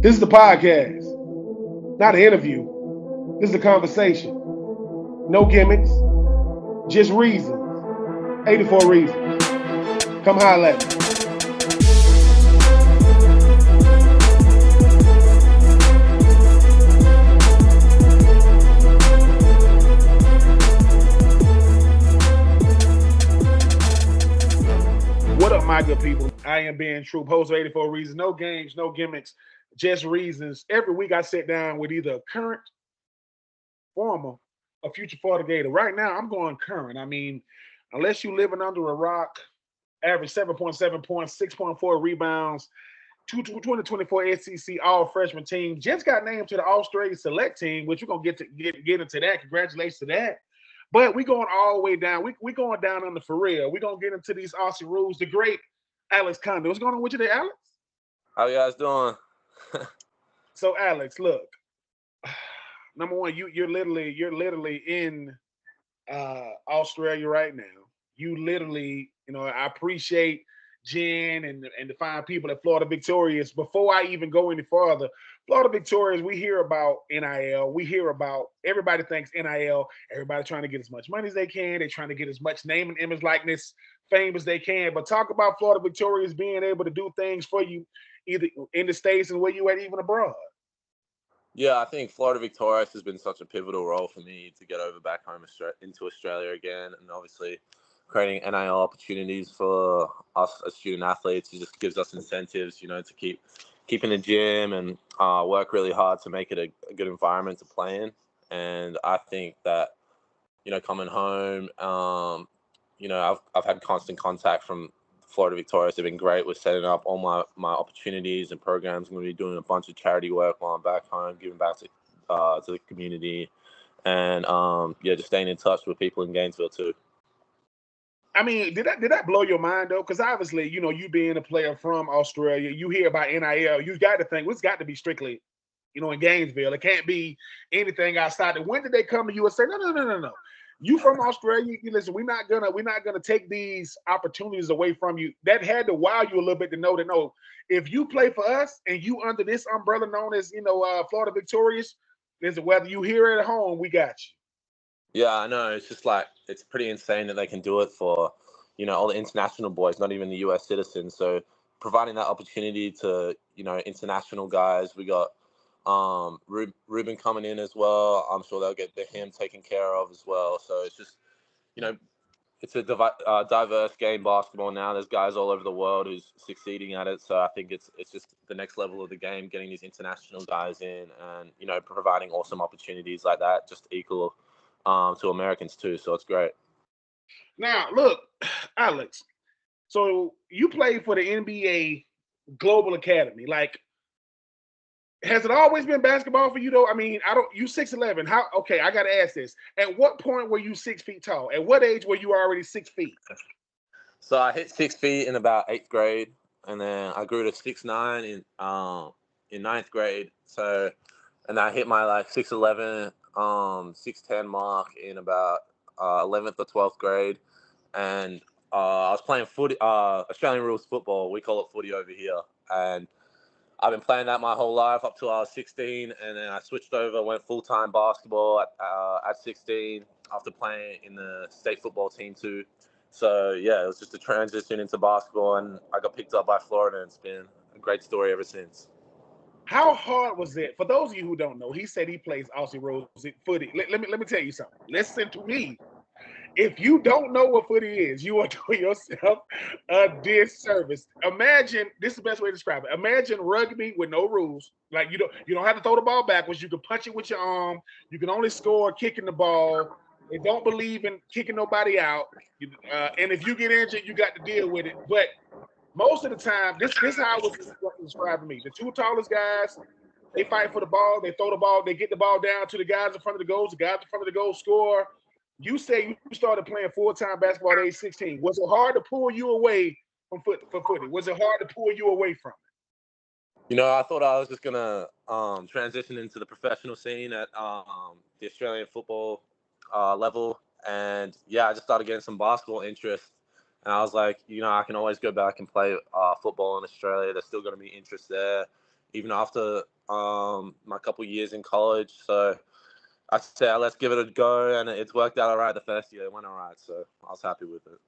This is the podcast, not an interview. This is a conversation. No gimmicks, just reasons. 84 reasons. Come holler at me. What up, my good people? I am Ben Troupe, host of 84 Reasons. No games, no gimmicks, just reasons. Every week I sit down with either a current, former, or future Florida Gator. Right now, I'm going current. I mean, unless you living under a rock, average 7.7 points, 6.4 rebounds, 2024 SEC All Freshman team. Just got named to the Australia Select Team, which we're gonna get into that. Congratulations to that. But we going all the way down. We going down under for real. We're gonna get into these Aussie rules. The great Alex Condon. What's going on with you there, Alex? How you guys doing? So, Alex, look. Number one, you're literally in Australia right now. You literally, I appreciate Jen and the fine people at Florida Victorious. Before I even go any further, Florida Victorious, we hear about NIL. We hear about everybody thinks NIL. Everybody trying to get as much money as they can. They're trying to get as much name and image likeness, fame as they can. But talk about Florida Victorious being able to do things for you either in the States and where you at, even abroad. Yeah, I think Florida Victorious has been such a pivotal role for me to get over back home into Australia again, and obviously creating NIL opportunities for us as student athletes. It just gives us incentives, to keep in the gym and work really hard to make it a good environment to play in. And I think that, coming home, I've had constant contact from Florida Victorious. They've been great with setting up all my opportunities and programs. I'm going to be doing a bunch of charity work while I'm back home, giving back to the community, and just staying in touch with people in Gainesville too. I mean, did that blow your mind though? Because obviously, you being a player from Australia, you hear about NIL, you got to think it's got to be strictly, in Gainesville. It can't be anything outside. When did they come to you and say, no? You from Australia? Listen, we're not gonna take these opportunities away from you. That had to wow you a little bit to know that no, if you play for us and you under this umbrella known as Florida Victorious, listen, whether you here at home, we got you. Yeah, I know. It's just it's pretty insane that they can do it for, all the international boys, not even the US citizens. So providing that opportunity to, international guys, we got Ruben coming in as well. I'm sure they'll get him taken care of as well. So it's just, it's a diverse game, basketball now. There's guys all over the world who's succeeding at it. So I think it's just the next level of the game, getting these international guys in and, providing awesome opportunities like that, just equal to Americans too. So it's great. Now, look, Alex, so you played for the NBA Global Academy. Has it always been basketball for you though? I mean, you 6'11". I gotta ask this. At what point were you 6 feet tall? At what age were you already 6 feet? So I hit 6 feet in about 8th grade, and then I grew to 6'9" in 9th grade. So, and I hit my 6'11", 6'10" mark in about 11th or 12th grade. And I was playing footy, Australian rules football. We call it footy over here. And I've been playing that my whole life up till I was 16, and then I switched over, went full-time basketball at 16 after playing in the state football team too. So, yeah, it was just a transition into basketball, and I got picked up by Florida, and it's been a great story ever since. How hard was it? For those of you who don't know, he said he plays Aussie rules footy. Let me tell you something. Listen to me. If you don't know what footy is, you are doing yourself a disservice. Imagine, this is the best way to describe it. Imagine rugby with no rules. You don't have to throw the ball backwards. You can punch it with your arm. You can only score kicking the ball. They don't believe in kicking nobody out. And if you get injured, you got to deal with it. But most of the time, this is how it was described to me. The two tallest guys, they fight for the ball. They throw the ball. They get the ball down to the guys in front of the goals. The guys in front of the goal score. You say you started playing full-time basketball at age 16. Was it hard to pull you away from footy? Was it hard to pull you away from it? I thought I was just going to transition into the professional scene at the Australian football level. And, yeah, I just started getting some basketball interest. And I was like, I can always go back and play football in Australia. There's still going to be interest there. even after my couple years in college. So I said, let's give it a go, and it's worked out all right the first year. It went all right, so I was happy with it.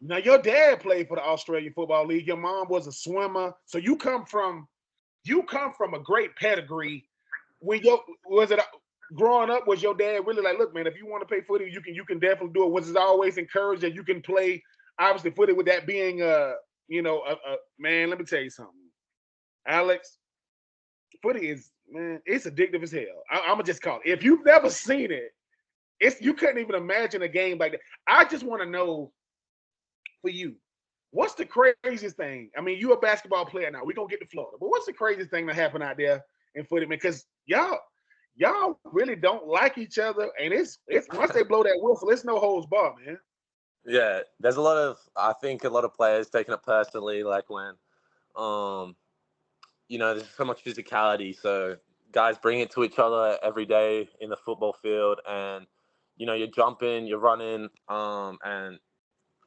Now, your dad played for the Australian Football League. Your mom was a swimmer. So you come from a great pedigree. Growing up, was your dad really like, look, man, if you want to play footy, you can definitely do it? Was it always encouraged that you can play, obviously, footy, with that being man, let me tell you something. Alex, footy is, man, it's addictive as hell. I'm gonna just call it. If you've never seen it, you couldn't even imagine a game like that. I just want to know, for you, what's the craziest thing? I mean, you're a basketball player now. We're gonna get to Florida, but what's the craziest thing that happened out there in footy, man? Because y'all really don't like each other, and it's once they blow that whistle, it's no holds bar, man. Yeah, there's I think a lot of players taking it personally, like when, there's so much physicality. So guys bring it to each other every day in the football field, and you're jumping, you're running, and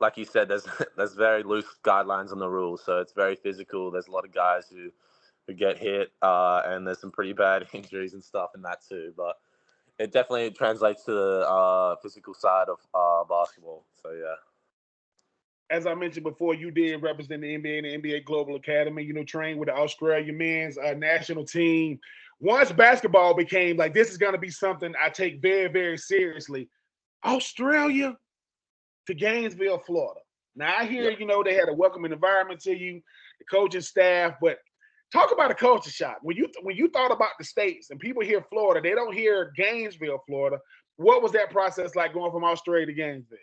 like you said, there's very loose guidelines on the rules, so it's very physical. There's a lot of guys who get hit, and there's some pretty bad injuries and stuff in that too. But it definitely translates to the physical side of basketball. So yeah. As I mentioned before, you did represent the NBA and the NBA Global Academy. Trained with the Australia men's national team. Once basketball became like, this is going to be something I take very, very seriously, Australia to Gainesville, Florida. Now I hear, they had a welcoming environment to you, the coaching staff, but talk about a culture shock. When you thought about the States and people hear Florida, they don't hear Gainesville, Florida. What was that process like going from Australia to Gainesville?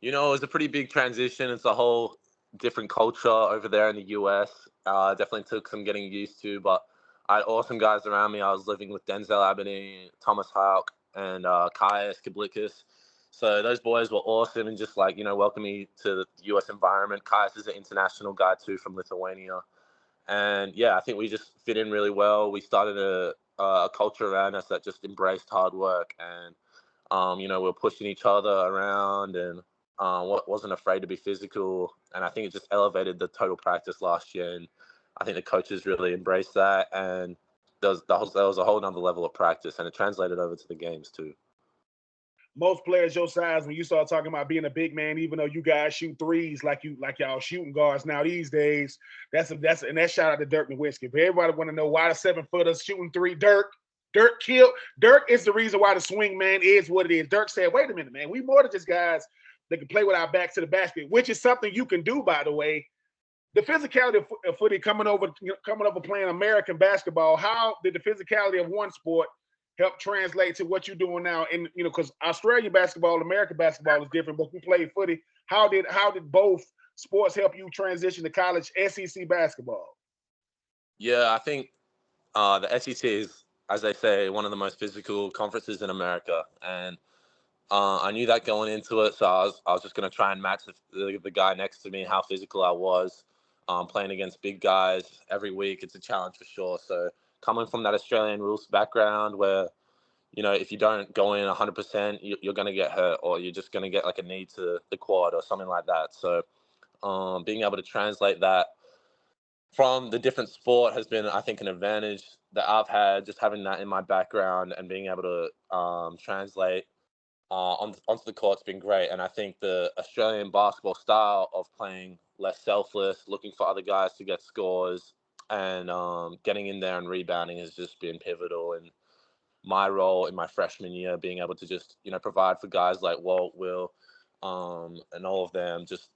It was a pretty big transition. It's a whole different culture over there in the US. Definitely took some getting used to, but I had awesome guys around me. I was living with Denzel Aberdeen, Thomas Houck, and Kaius Kablikis. So those boys were awesome and just welcome me to the US environment. Kaius is an international guy too from Lithuania. And yeah, I think we just fit in really well. We started a culture around us that just embraced hard work, and we're pushing each other around, and wasn't afraid to be physical. And I think it just elevated the total practice last year, and I think the coaches really embraced that, and there was a whole nother level of practice, and it translated over to the games too. Most players your size, when you start talking about being a big man, even though you guys shoot threes like y'all shooting guards now these days, and that shout out to Dirk Nowitzki. But everybody want to know why the 7-footers shooting three. Dirk is the reason why the swing man is what it is. Dirk said, wait a minute, man, we more than just guys that can play with our backs to the basket, which is something you can do, by the way. The physicality of footy coming over playing American basketball, how did the physicality of one sport help translate to what you're doing now? And because Australian basketball, American basketball is different, but we play footy. How did both sports help you transition to college SEC basketball? Yeah, I think the SEC is, as they say, one of the most physical conferences in America, and I knew that going into it, so I was just going to try and match the guy next to me, how physical I was. Playing against big guys every week, it's a challenge for sure. So coming from that Australian rules background where, if you don't go in 100%, you're going to get hurt, or you're just going to get like a knee to the quad or something like that. So being able to translate that from the different sport has been, I think, an advantage that I've had, just having that in my background and being able to translate onto the court's been great. And I think the Australian basketball style of playing less selfless, looking for other guys to get scores, and getting in there and rebounding has just been pivotal. And my role in my freshman year, being able to just, provide for guys like Walt, Will, and all of them, just,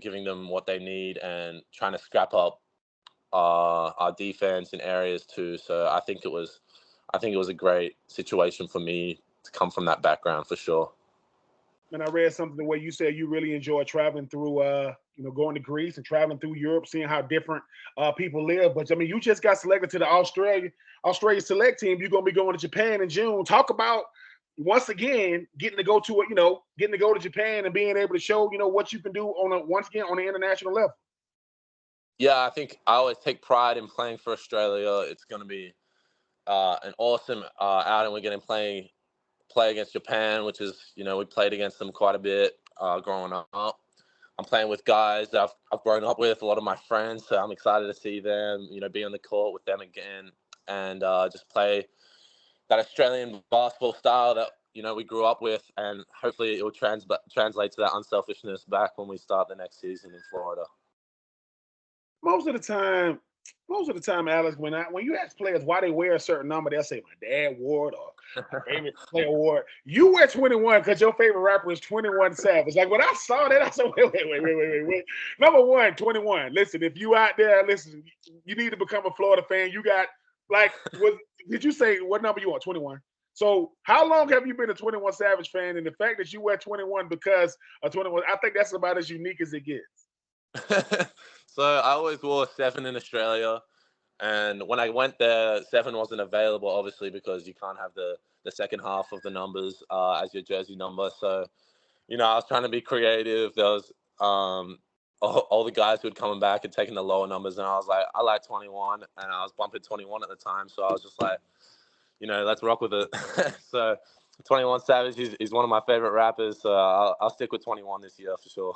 giving them what they need and trying to scrap up our defense in areas too. So I think it was a great situation for me to come from that background for sure. And I read something where you said you really enjoy traveling through, going to Greece and traveling through Europe, seeing how different people live. But I mean, you just got selected to the Australia select team. You're gonna be going to Japan in June. Talk about, once again, getting to go to Japan and being able to show what you can do once again on the international level. Yeah, I think I always take pride in playing for Australia. It's going to be an awesome outing. We're going to play against Japan, which is, we played against them quite a bit growing up. I'm playing with guys that I've grown up with, a lot of my friends. So I'm excited to see them, be on the court with them again and just play that Australian basketball style that, we grew up with. And hopefully it will translate to that unselfishness back when we start the next season in Florida. Most of the time, Alex, when you ask players why they wear a certain number, they'll say my dad wore it or my favorite player wore it. You wear 21 because your favorite rapper is 21 Savage. Like when I saw that, I said, wait. Number one, 21. Listen, if you out there, listen, you need to become a Florida fan. You got did you say what number you want? 21. So how long have you been a 21 Savage fan? And the fact that you wear 21 because of 21, I think that's about as unique as it gets. So I always wore 7 in Australia, and when I went there, 7 wasn't available, obviously, because you can't have the second half of the numbers as your jersey number. So, I was trying to be creative. There was all the guys who had coming back and taking the lower numbers, and I was like, I like 21, and I was bumping 21 at the time, so I was just like, let's rock with it. So 21 Savage is one of my favorite rappers, so I'll stick with 21 this year for sure.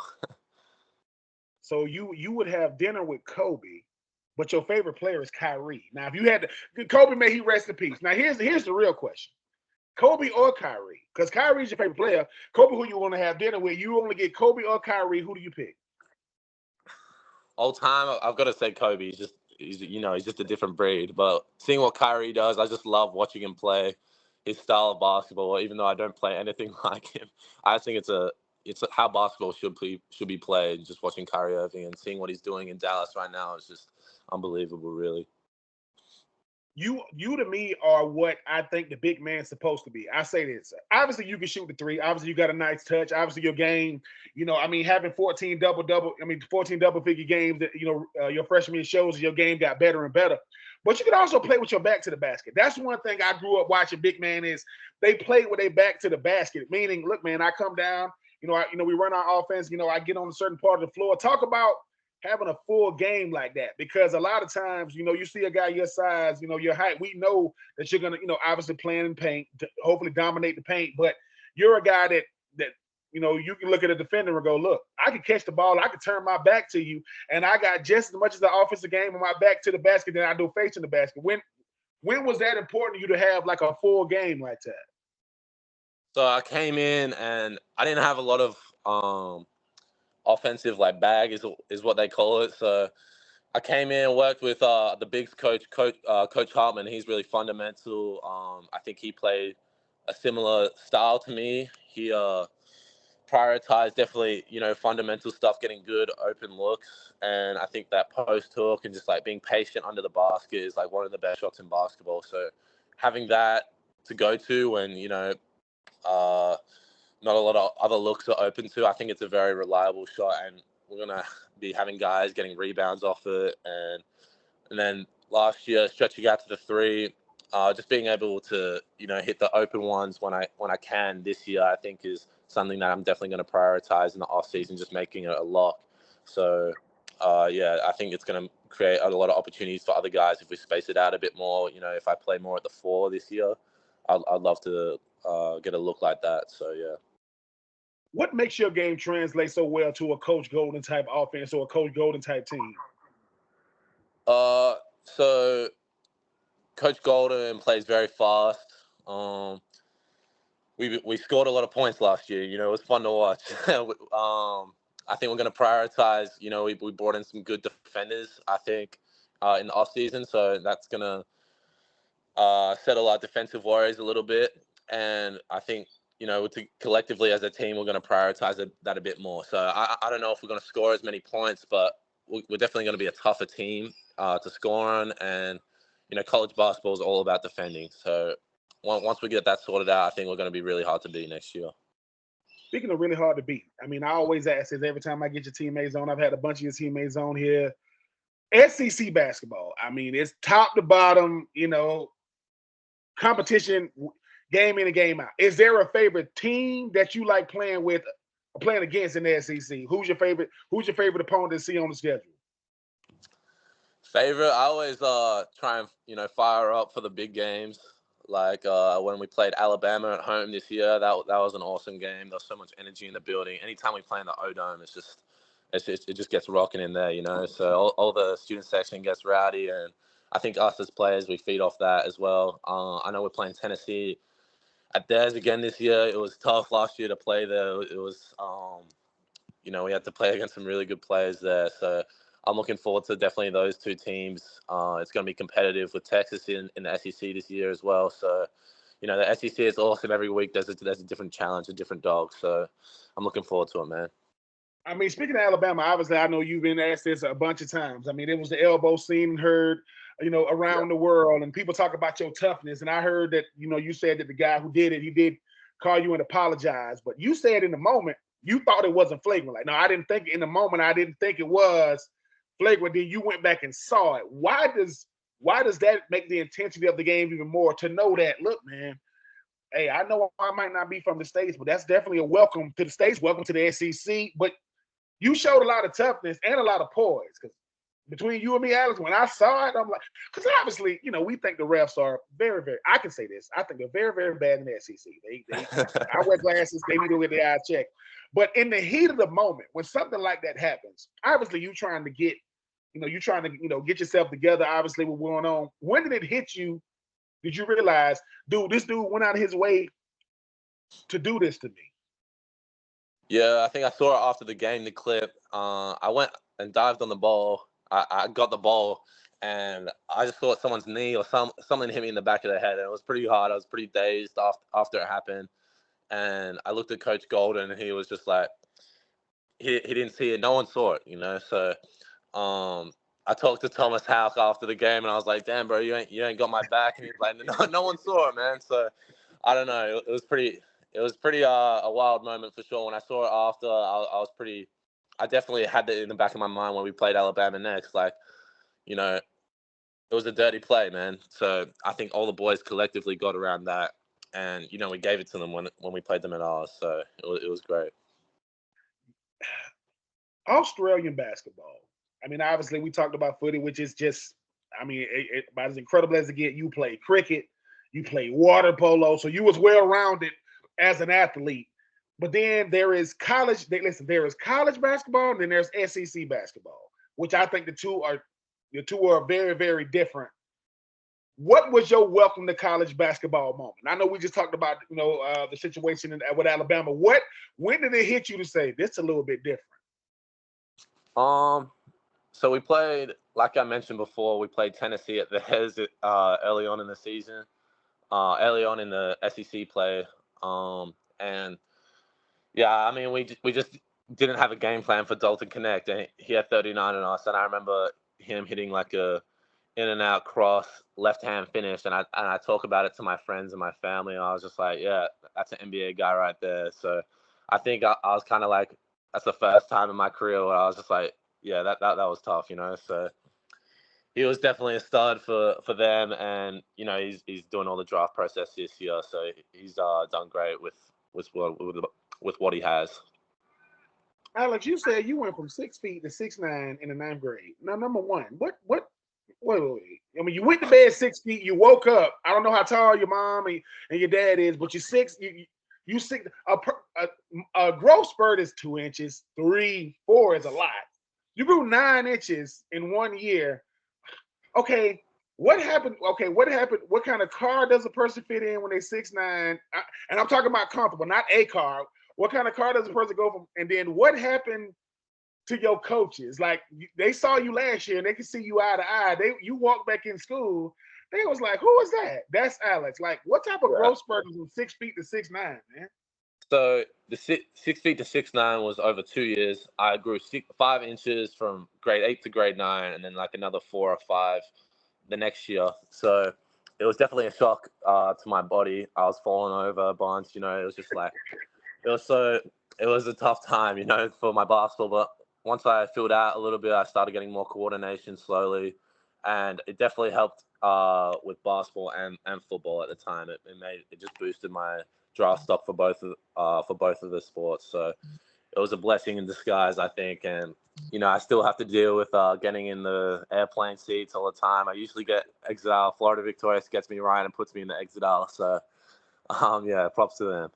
So you would have dinner with Kobe, but your favorite player is Kyrie. Now, if you had Kobe, may he rest in peace. Now, here's the real question: Kobe or Kyrie? Because Kyrie's your favorite player. Kobe, who you want to have dinner with? You only get Kobe or Kyrie. Who do you pick? All time, I've got to say Kobe. He's just a different breed. But seeing what Kyrie does, I just love watching him play his style of basketball. Even though I don't play anything like him, I think it's how basketball should be played. Just watching Kyrie Irving and seeing what he's doing in Dallas right now is just unbelievable, really. You to me are what I think the big man's supposed to be. I say this. Obviously, you can shoot the three. Obviously, you got a nice touch. Obviously, your game, having 14 double-figure games that, your freshman year shows your game got better and better. But you can also play with your back to the basket. That's one thing I grew up watching big man is they play with their back to the basket. Meaning, look, man, I come down, we run our offense, I get on a certain part of the floor. Talk about having a full game like that, because a lot of times, you see a guy your size, your height, we know that you're going to, obviously playing in paint, hopefully dominate the paint, but you're a guy that you can look at a defender and go, look, I can catch the ball, I can turn my back to you, and I got just as much as the offensive game on my back to the basket than I do facing the basket. When was that important to you to have like a full game like that? So I came in and I didn't have a lot of offensive bag is what they call it. So I came in and worked with the bigs coach Hartman. He's really fundamental. I think he played a similar style to me. He prioritized definitely fundamental stuff, getting good open looks, and I think that post hook and just being patient under the basket is one of the best shots in basketball. So having that to go to when not a lot of other looks are open to, I think it's a very reliable shot, and we're going to be having guys getting rebounds off it. And then last year, stretching out to the three, just being able to, hit the open ones when I can this year, I think is something that I'm definitely going to prioritize in the off season, just making it a lock. So, I think it's going to create a lot of opportunities for other guys if we space it out a bit more. If I play more at the 4 this year, I'd love to get a look like that. So, yeah. What makes your game translate so well to a Coach Golden type offense or a Coach Golden type team? So Coach Golden plays very fast. We scored a lot of points last year. It was fun to watch. I think we're going to prioritize. We brought in some good defenders, I think, in the off season. So that's going to settle our defensive worries a little bit. And I think, collectively as a team, we're going to prioritize that a bit more. So I don't know if we're going to score as many points, but we're definitely going to be a tougher team to score on. And, college basketball is all about defending. So once we get that sorted out, I think we're going to be really hard to beat next year. Speaking of really hard to beat, I always ask this every time I get your teammates on. I've had a bunch of your teammates on here. SEC basketball, it's top to bottom, competition, game in and game out. Is there a favorite team that you like playing with, playing against in the SEC? Who's your favorite opponent to see on the schedule? Favorite, I always try and fire up for the big games. When we played Alabama at home this year, that was an awesome game. There was so much energy in the building. Anytime we play in the O-Dome, it's just it just gets rocking in there, you know. So all the student section gets rowdy, and I think us as players, we feed off that as well. I know we're playing Tennessee at theirs again this year. It was tough last year to play there. It was, you know, we had to play against some really good players there. So I'm looking forward to definitely those two teams. It's going to be competitive with Texas in the SEC this year as well. So, you know, the SEC is awesome every week. There's a different challenge, a different dog. So I'm looking forward to it, man. I mean, speaking of Alabama, obviously I know you've been asked this a bunch of times. I mean, it was the elbow seen and heard, you know, around the world, and people talk about your toughness. And I heard that, you know, you said that the guy who did it, he did call you and apologize, but you said in the moment you thought it wasn't flagrant. Like, no, I didn't think in the moment. I didn't think it was flagrant. Then you went back and saw it. Why does that make the intensity of the game even more? To know that, look, man, hey, I know I might not be from the States, but that's definitely a welcome to the States, welcome to the SEC. But you showed a lot of toughness and a lot of poise. Because between you and me, Alex, when I saw it, I'm like, because obviously, you know, we think the refs are very, very, I can say this, I think they're very, very bad in the SEC. I wear glasses, they need to get their eye checked. But in the heat of the moment, when something like that happens, obviously you're trying to get yourself together, obviously, what's going on. When did it hit you? Did you realize, dude, this dude went out of his way to do this to me? Yeah, I think I saw it after the game, the clip. I went and dived on the ball. I got the ball, and I just thought someone's knee or something hit me in the back of the head. And it was pretty hard. I was pretty dazed after it happened. And I looked at Coach Golden, and he was just like, he didn't see it. No one saw it, you know. So I talked to Thomas Houck after the game, and I was like, damn, bro, you ain't got my back. And he's like, no one saw it, man. So I don't know. It was pretty a wild moment for sure. When I saw it after, I was pretty. I definitely had that in the back of my mind when we played Alabama next. Like, you know, it was a dirty play, man. So I think all the boys collectively got around that, and you know, we gave it to them when we played them at ours. So it was great. Australian basketball. I mean, obviously, we talked about footy, which is just, I mean, about as incredible as it get. You play cricket, you play water polo, so you was well rounded as an athlete. But then there is college. There is college basketball, and then there's SEC basketball, which I think the two are very, very different. What was your welcome to college basketball moment? I know we just talked about the situation with Alabama. When did it hit you to say this is a little bit different? So we played, like I mentioned before, we played Tennessee at theirs early on in the season, early on in the SEC play, and yeah, I mean we just didn't have a game plan for Dalton Connect, and he had 39 on us, and I remember him hitting like a in and out cross left hand finish, and I talk about it to my friends and my family, and I was just like, yeah, that's an NBA guy right there. So I think I was kind of like, that's the first time in my career where I was just like, yeah, that was tough, you know. So he was definitely a stud for them, and you know he's doing all the draft process this year, so he's done great with what he has. Alex, you said you went from 6 feet to 6'9" in the ninth grade. Now, number one, wait. I mean, you went to bed 6 feet. You woke up. I don't know how tall your mom and your dad is, but you're six. You six. A growth spurt is 2 inches. 3, 4 is a lot. You grew 9 inches in 1 year. Okay, what happened? What kind of car does a person fit in when they're 6'9"? And I'm talking about comfortable, not a car. What kind of car does a person go from? And then what happened to your coaches? Like, they saw you last year and they could see you eye to eye. You walked back in school. They was like, who is that? That's Alex. Like, what type of growth spurt is from 6 feet to 6'9", man? So the 6 feet to 6'9" was over 2 years. I grew 5 inches from grade 8 to grade 9, and then like another 4 or 5 the next year. So it was definitely a shock to my body. I was falling over a bunch. You know, it was just like it was a tough time, you know, for my basketball. But once I filled out a little bit, I started getting more coordination slowly, and it definitely helped with basketball and football at the time. It just boosted my draft stock for both of the sports. So it was a blessing in disguise, I think. And you know, I still have to deal with getting in the airplane seats all the time. I usually get exit aisle. Florida Victorious gets me right and puts me in the exit aisle. So yeah, props to them.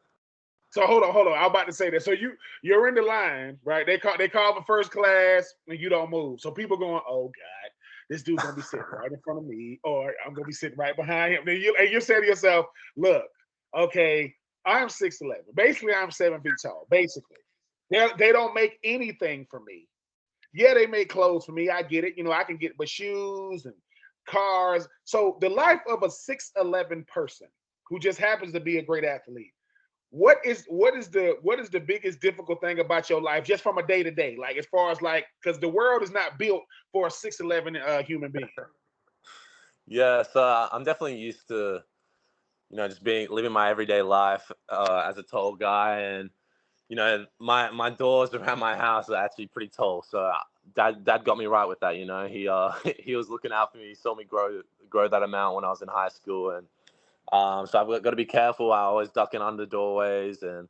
So hold on. I'm about to say that. So you're in the line, right? They call for first class, and you don't move. So people going, oh God, this dude gonna be sitting right in front of me, or I'm gonna be sitting right behind him. Then you say to yourself, look, okay, I'm 6'11". Basically, I'm 7 feet tall. Basically, they don't make anything for me. Yeah, they make clothes for me. I get it. I can get my shoes and cars. So the life of a 6'11" person who just happens to be a great athlete. What is the biggest difficult thing about your life, just from a day to day, like as far as like, because the world is not built for a 6'11" human being. Yeah, so I'm definitely used to, just living my everyday life as a tall guy, and my doors around my house are actually pretty tall. So dad got me right with that. He he was looking out for me. He saw me grow that amount when I was in high school, and so I've got to be careful. I always ducking under doorways, and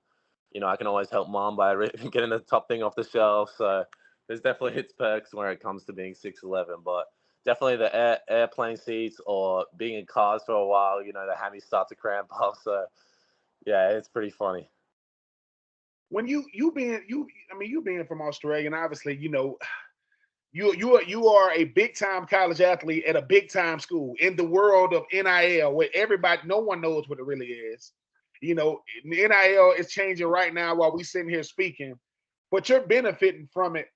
I can always help mom by getting the top thing off the shelf. So there's definitely its perks when it comes to being 6'11", but definitely the airplane seats or being in cars for a while, the hammies start to cramp up. So yeah, it's pretty funny. When you being from Australia, and obviously, you are a big time college athlete at a big time school in the world of NIL, where everybody, no one knows what it really is. NIL is changing right now while we sitting here speaking, but you're benefiting from it.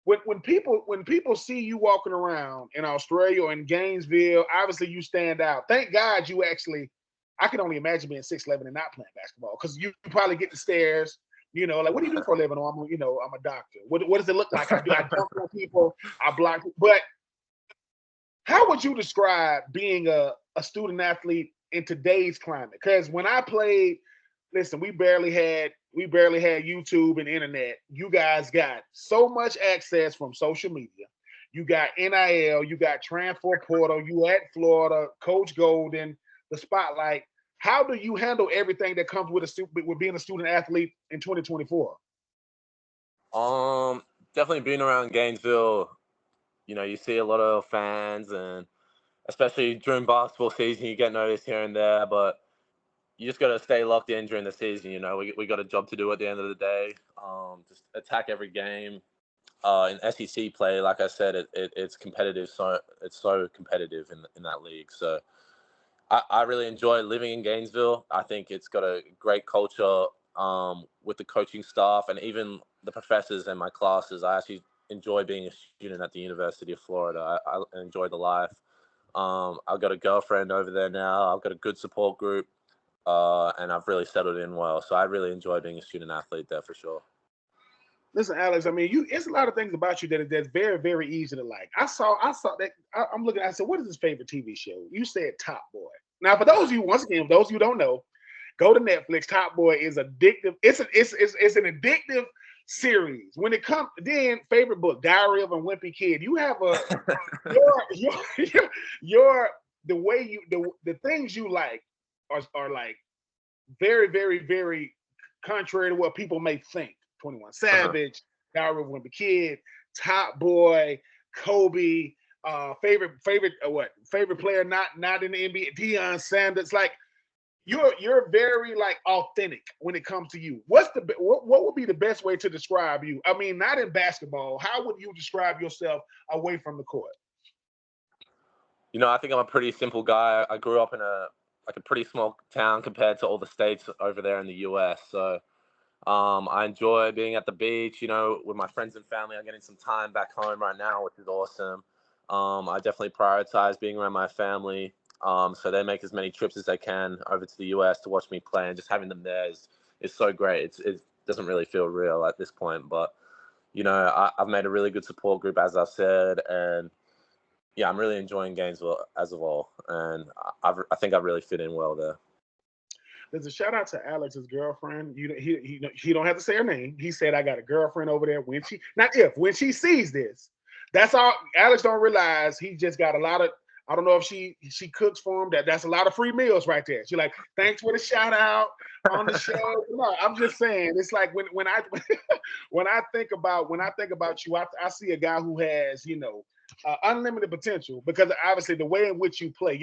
When people see you walking around in Australia or in Gainesville, obviously you stand out. Thank God you actually. I can only imagine being 6'11" and not playing basketball, because you probably get the stares. Like, what do you do for a living? Oh, I'm a doctor. What does it look like? I jump on people. I block. But how would you describe being a student athlete in today's climate? Because when I played, listen, we barely had YouTube and internet. You guys got so much access from social media. You got NIL, you got transfer portal, you at Florida, Coach Golden, the spotlight. How do you handle everything that comes with being a student athlete in 2024? Definitely being around Gainesville, you see a lot of fans, and especially during basketball season, you get noticed here and there, but you just got to stay locked in during the season. We got a job to do at the end of the day. Just attack every game. In SEC play, like I said, it's competitive. So it's so competitive in that league. So I really enjoy living in Gainesville. I think it's got a great culture with the coaching staff and even the professors in my classes. I actually enjoy being a student at the University of Florida. I enjoy the life. I've got a girlfriend over there now. I've got a good support group, and I've really settled in well. So I really enjoy being a student athlete there for sure. Listen, Alex. I mean, it's a lot of things about you that's very, very easy to like. I saw that. I'm looking. I said, "What is his favorite TV show?" You said Top Boy. Now, for those of you, once again, those of you who don't know, go to Netflix. Top Boy is addictive. It's an addictive series. When it comes, then favorite book, Diary of a Wimpy Kid. You have a your the way the things you like are like very, very, very contrary to what people may think. 21 Uh-huh. Savage, Diary of a Wimpy Kid, Top Boy, Kobe, favorite player not in the NBA, Deion Sanders. Like, you're very like authentic when it comes to you. What would be the best way to describe you? I mean, not in basketball. How would you describe yourself away from the court? I think I'm a pretty simple guy. I grew up in a pretty small town compared to all the states over there in the US. So I enjoy being at the beach, with my friends and family. I'm getting some time back home right now, which is awesome. I definitely prioritize being around my family. So they make as many trips as they can over to the US to watch me play, and just having them there is so great. It doesn't really feel real at this point, but I've made a really good support group, as I've said, and yeah, I'm really enjoying Gainesville as of all, and I think I really fit in well there. There's a shout out to Alex's girlfriend. He don't have to say her name. He said, "I got a girlfriend over there." When she sees this, that's all. Alex don't realize he just got a lot of. I don't know if she cooks for him. That's a lot of free meals right there. She like, thanks for the shout out on the show. No, I'm just saying, it's like when I when I think about you, I see a guy who has unlimited potential, because obviously the way in which you play,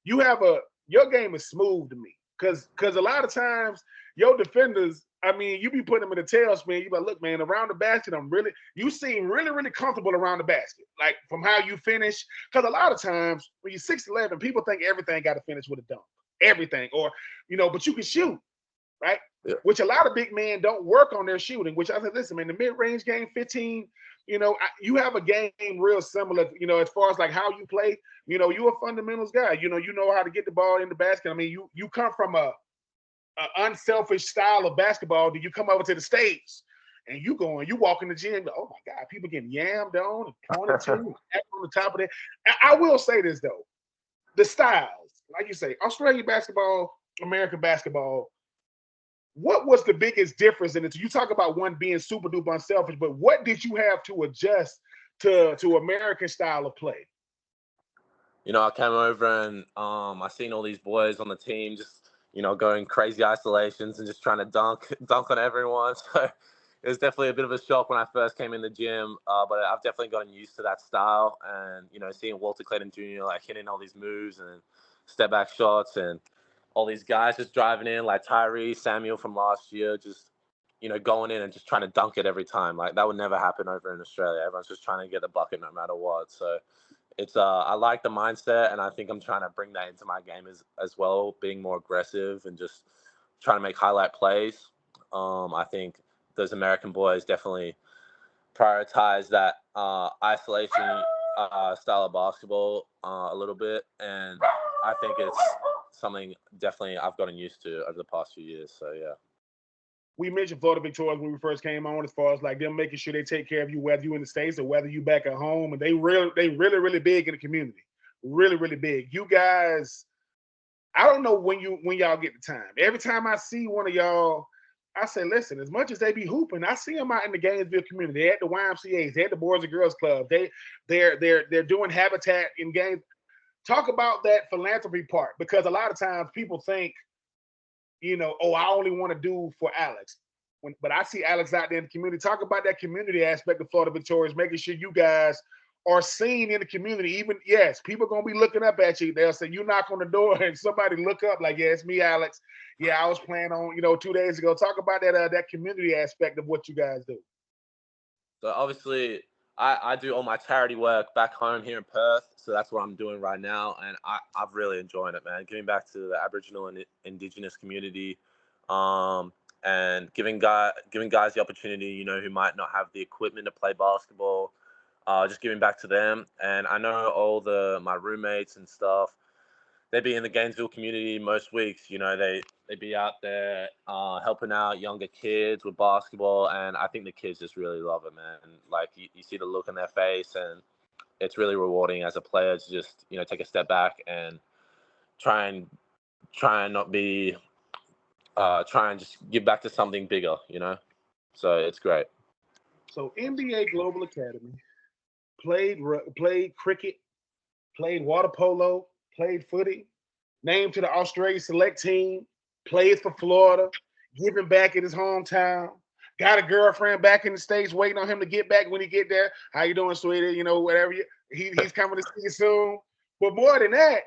you have your game is smooth to me, because a lot of times your defenders, I mean, you be putting them in the tailspin. You be like, look, man, around the basket, you seem really, really comfortable around the basket. Like from how you finish. Because a lot of times when you're 6'11", people think everything got to finish with a dunk. Everything. Or, but you can shoot, right? Yeah. Which a lot of big men don't work on their shooting, which I said, listen, man, the mid-range game, 15, you have a game real similar, as far as like how you play, you're a fundamentals guy. You know how to get the ball in the basket. I mean, you come from a unselfish style of basketball. Do you come over to the States and you walk in the gym, oh my God, people getting yammed on and pointed to and on the top of that. I will say this though, the styles, like you say, Australian basketball, American basketball, what was the biggest difference in it? You talk about one being super duper unselfish, but what did you have to adjust to American style of play? I came over and I seen all these boys on the team just, going crazy isolations and just trying to dunk on everyone. So it was definitely a bit of a shock when I first came in the gym, but I've definitely gotten used to that style. And, seeing Walter Clayton Jr. like hitting all these moves and step back shots and all these guys just driving in like Tyree, Samuel from last year, just, going in and just trying to dunk it every time. Like that would never happen over in Australia. Everyone's just trying to get the bucket no matter what. So it's I like the mindset, and I think I'm trying to bring that into my game as well, being more aggressive and just trying to make highlight plays. I think those American boys definitely prioritize that isolation style of basketball a little bit, and I think it's something definitely I've gotten used to over the past few years. So yeah. We mentioned Florida Victorians when we first came on, as far as like them making sure they take care of you, whether you in the States or whether you back at home, and they really big in the community, really big. You guys, I don't know when y'all get the time. Every time I see one of y'all, I say, listen, as much as they be hooping, I see them out in the Gainesville community. They at the YMCA's, they at the Boys and Girls Club. They're doing habitat in games. Talk about that philanthropy part, because a lot of times people think, oh, I only want to do for Alex. But I see Alex out there in the community. Talk about that community aspect of Florida Victorians, making sure you guys are seen in the community. Even, yes, people are going to be looking up at you. They'll say, you knock on the door and somebody look up like, yeah, it's me, Alex. Yeah, I was playing on, 2 days ago. Talk about that community aspect of what you guys do. So obviously, I do all my charity work back home here in Perth. So that's what I'm doing right now. And I've really enjoyed it, man. Giving back to the Aboriginal and Indigenous community, and giving guys the opportunity, who might not have the equipment to play basketball, just giving back to them. And I know all my roommates and stuff, they be in the Gainesville community most weeks. They be out there helping out younger kids with basketball, and I think the kids just really love it, man. And like you see the look on their face, and it's really rewarding as a player to just take a step back and try and not be try and just give back to something bigger, So it's great. So NBA Global Academy, played cricket, played water polo, played footy, named to the Australian select team, played for Florida, giving back in his hometown, got a girlfriend back in the States waiting on him to get back when he get there. How you doing, sweetie? Whatever. He's coming to see you soon. But more than that,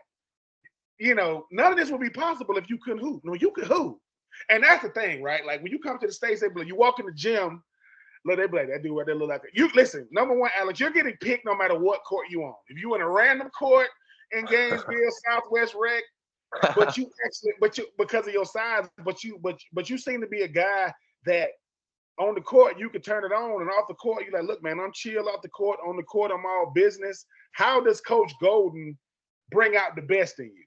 none of this would be possible if you couldn't hoop. No, you could hoop. And that's the thing, right? Like when you come to the States, they be like, you walk in the gym, look, they be like, that dude right there look like that. You listen, number one, Alex, you're getting picked no matter what court you on. If you in a random court in Gainesville, Southwest Rec, but you because of your size, but you seem to be a guy that on the court you can turn it on, and off the court you're like, look, man, I'm chill off the court. On the court, I'm all business. How does Coach Golden bring out the best in you?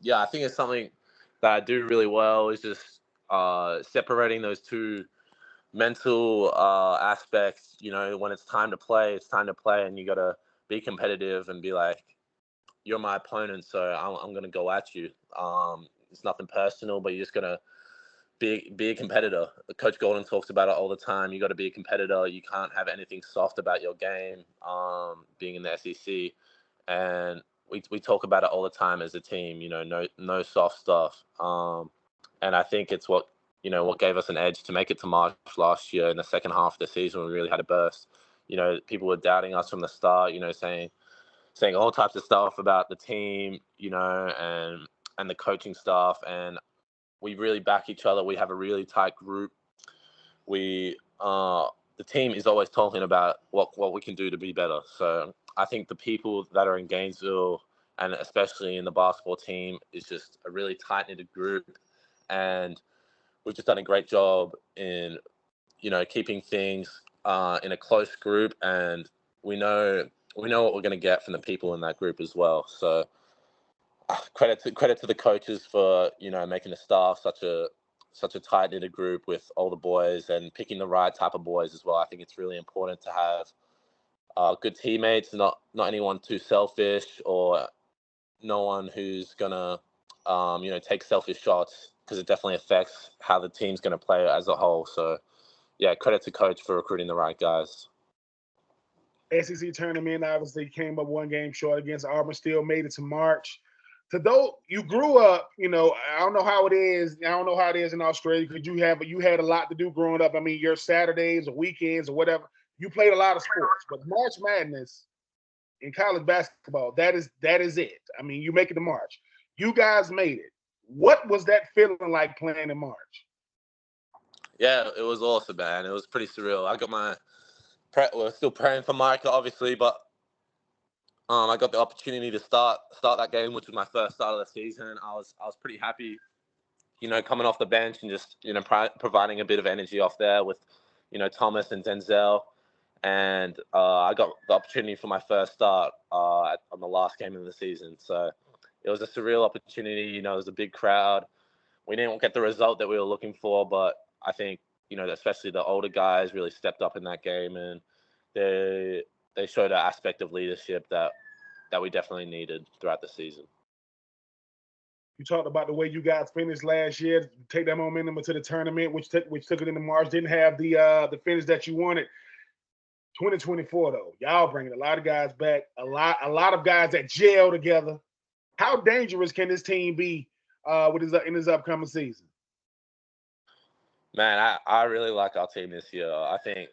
Yeah, I think it's something that I do really well is just separating those two mental aspects. When it's time to play, it's time to play, and you got to be competitive and be like, you're my opponent, so I'm going to go at you. It's nothing personal, but you're just going to be a competitor. Coach Golden talks about it all the time. You got to be a competitor. You can't have anything soft about your game, being in the SEC. And we talk about it all the time as a team, no soft stuff. And I think it's what gave us an edge to make it to March last year in the second half of the season. We really had a burst. People were doubting us from the start, saying all types of stuff about the team, and the coaching staff. And we really back each other. We have a really tight group. The team is always talking about what we can do to be better. So I think the people that are in Gainesville, and especially in the basketball team, is just a really tight-knitted group. And we've just done a great job in, keeping things in a close group. And we know what we're going to get from the people in that group as well. So credit to the coaches for, making the staff such a tight knitted group with all the boys and picking the right type of boys as well. I think it's really important to have good teammates, not anyone too selfish or no one who's gonna take selfish shots, because it definitely affects how the team's gonna play as a whole. So yeah, credit to coach for recruiting the right guys. SEC tournament obviously came up one game short against Auburn, still made it to March. To those you grew up, I don't know how it is. I don't know how it is in Australia because you had a lot to do growing up. I mean, your Saturdays or weekends or whatever, you played a lot of sports. But March Madness in college basketball, that is it. I mean, you make it to March. You guys made it. What was that feeling like playing in March? Yeah, it was awesome, man. It was pretty surreal. I got we're still praying for Micah, obviously, but I got the opportunity to start that game, which was my first start of the season. I was pretty happy, coming off the bench and just providing a bit of energy off there with, Thomas and Denzel, and I got the opportunity for my first start on the last game of the season. So it was a surreal opportunity. It was a big crowd. We didn't get the result that we were looking for, but I think, especially the older guys really stepped up in that game, and they showed an aspect of leadership that we definitely needed throughout the season. You talked about the way you guys finished last year, take that momentum into the tournament, which took it into March. Didn't have the finish that you wanted. 2024 though, y'all bringing a lot of guys back, a lot of guys that gel together. How dangerous can this team be in his upcoming season? Man, I really like our team this year. I think,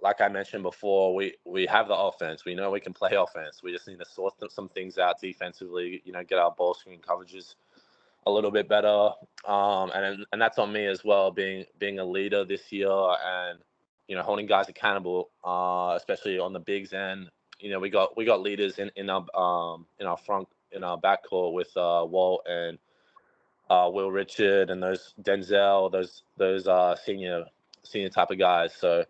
like I mentioned before, we have the offense. We know we can play offense. We just need to sort some things out defensively. Get our ball screen coverages a little bit better. And that's on me as well, being a leader this year and holding guys accountable, especially on the bigs end. We got leaders in our front, in our backcourt with Walt and Will Richard and those Denzel, those senior type of guys. So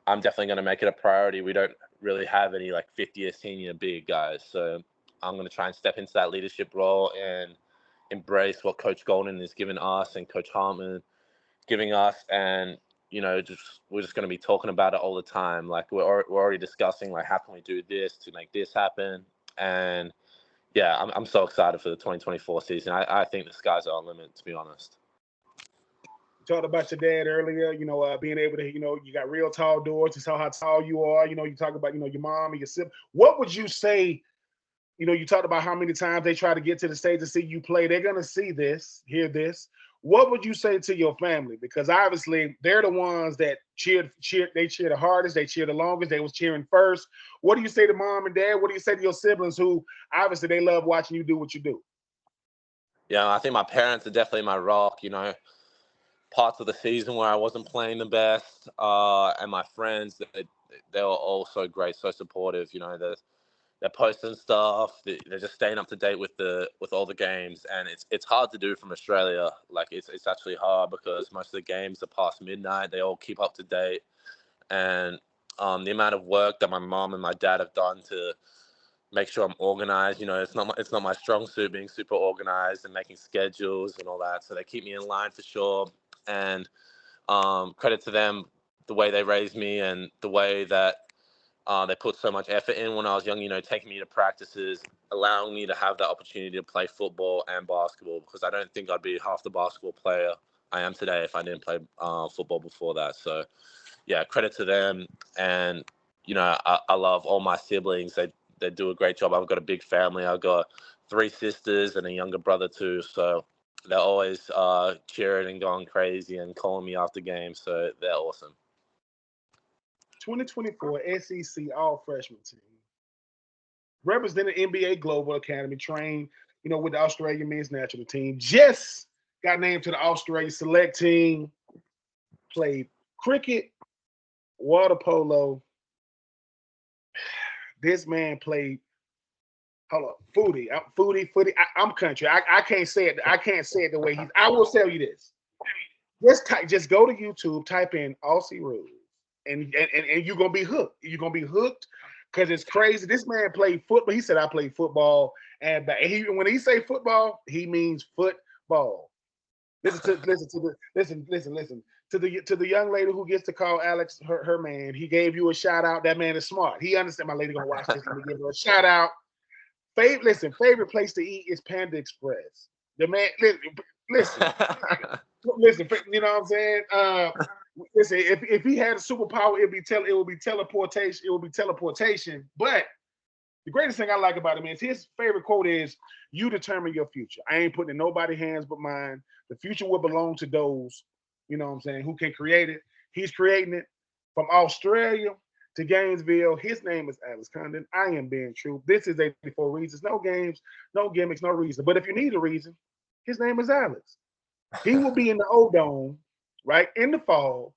I'm definitely going to make it a priority. We don't really have any 50th senior big guys. So I'm going to try and step into that leadership role and embrace what Coach Golden has given us and Coach Hartman giving us. And, we're just going to be talking about it all the time. We're already discussing, how can we do this to make this happen? And yeah, I'm so excited for the 2024 season. I think the skies are on limit, to be honest. You talked about your dad earlier, being able to, you got real tall doors. You saw how tall you are. You talk about, your mom and your sibling. What would you say, you talked about how many times they try to get to the stage to see you play. They're going to see this, hear this. What would you say to your family? Because obviously they're the ones that cheered. They cheer the hardest. They cheer the longest. They was cheering first. What do you say to mom and dad? What do you say to your siblings who obviously they love watching you do what you do? Yeah, I think my parents are definitely my rock, parts of the season where I wasn't playing the best, and my friends, they were all so great, so supportive. They're posting stuff. They're just staying up to date with all the games, and it's hard to do from Australia. It's actually hard because most of the games are past midnight. They all keep up to date, and the amount of work that my mom and my dad have done to make sure I'm organized. It's not my strong suit, being super organized and making schedules and all that. So they keep me in line for sure. And credit to them, the way they raised me and the way that they put so much effort in when I was young, taking me to practices, allowing me to have that opportunity to play football and basketball, because I don't think I'd be half the basketball player I am today if I didn't play football before that. So, yeah, credit to them. And, I love all my siblings. They do a great job. I've got a big family. I've got 3 sisters and a younger brother too. So they're always cheering and going crazy and calling me after games. So they're awesome. 2024 SEC All Freshman team. Represented NBA Global Academy, trained, with the Australian men's national team. Just got named to the Australia select team, played cricket, water polo. This man played, hold up, footy. I'm country. I can't say it. I can't say it the way he's. I will tell you this. Just go to YouTube, type in Aussie rules, and you're gonna be hooked. You're gonna be hooked because it's crazy. This man played football. He said I played football, and when he say football, he means football. Listen to the young lady who gets to call Alex her man. He gave you a shout out. That man is smart. He understands. My lady gonna watch this. Let me give her a shout out. Favorite place to eat is Panda Express. The man, listen. Listen, you know what I'm saying? Listen, if he had a superpower, it would be teleportation. It would be teleportation. But the greatest thing I like about him is his favorite quote is, "You determine your future. I ain't putting in nobody's hands but mine. The future will belong to those, you know what I'm saying, who can create it. He's creating it from Australia to Gainesville. His name is Alex Condon. I am Ben Troupe. This is 84 Reasons. No games, no gimmicks, no reason. But if you need a reason, his name is Alex. He will be in the O-Dome, right, in the fall,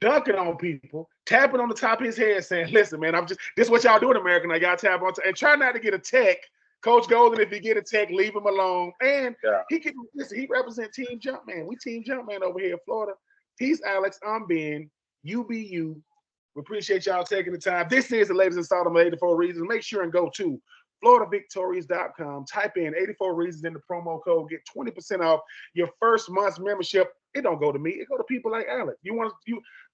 dunking on people, tapping on the top of his head, saying, listen, man, this is what y'all do in America. Now y'all tap on and try not to get a tech. Coach Golden, if you get a tech, leave him alone. And he represents Team Jumpman. We Team Jumpman over here in Florida. He's Alex. I'm Ben. You be you. We appreciate y'all taking the time. This is the latest installment of 84 Reasons. Make sure and go to FloridaVictorious.com. Type in 84 Reasons in the promo code. Get 20% off your first month's membership. It don't go to me. It go to people like Alex. You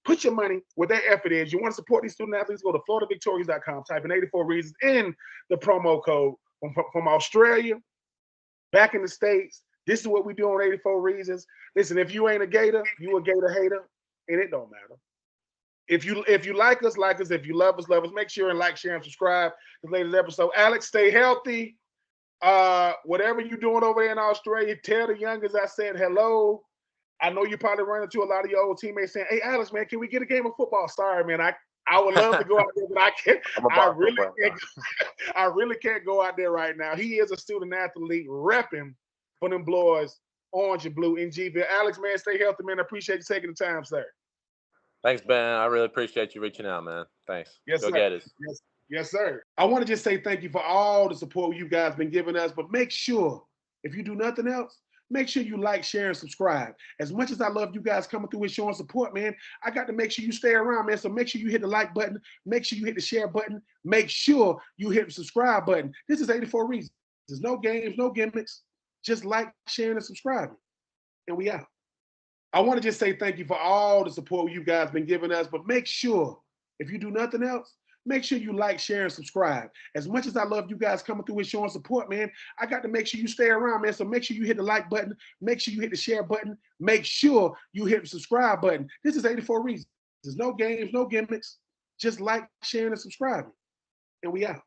put your money where their effort is. You want to support these student athletes, go to FloridaVictorious.com. Type in 84 Reasons in the promo code. From Australia, back in the States, this is what we do on 84 Reasons. Listen, if you ain't a Gator, you a Gator hater, and it don't matter. If you like us, like us. If you love us, love us. Make sure and like, share, and subscribe to the latest episode. Alex, stay healthy. Whatever you're doing over there in Australia, tell the youngest I said hello. I know you probably run into a lot of your old teammates saying, hey, Alex, man, can we get a game of football? Sorry, man. I would love to go out there, but I can't. I really can't go out there right now. He is a student athlete repping for them boys, orange and blue in Gville. Alex, man, stay healthy, man. I appreciate you taking the time, sir. Thanks, Ben. I really appreciate you reaching out, man. Thanks. Yes, Go sir. Gators. Yes, sir. I want to just say thank you for all the support you guys been giving us, but make sure, if you do nothing else, make sure you like, share, and subscribe. As much as I love you guys coming through and showing support, man, I got to make sure you stay around, man. So make sure you hit the like button. Make sure you hit the share button. Make sure you hit the subscribe button. This is 84 Reasons. There's no games, no gimmicks. Just like, sharing, and subscribing. And we out. I want to just say thank you for all the support you guys been giving us, but make sure, if you do nothing else, make sure you like, share, and subscribe. As much as I love you guys coming through and showing support, man, I got to make sure you stay around, man. So make sure you hit the like button. Make sure you hit the share button. Make sure you hit the subscribe button. This is 84 Reasons. There's no games, no gimmicks. Just like, sharing, and subscribing. And we out.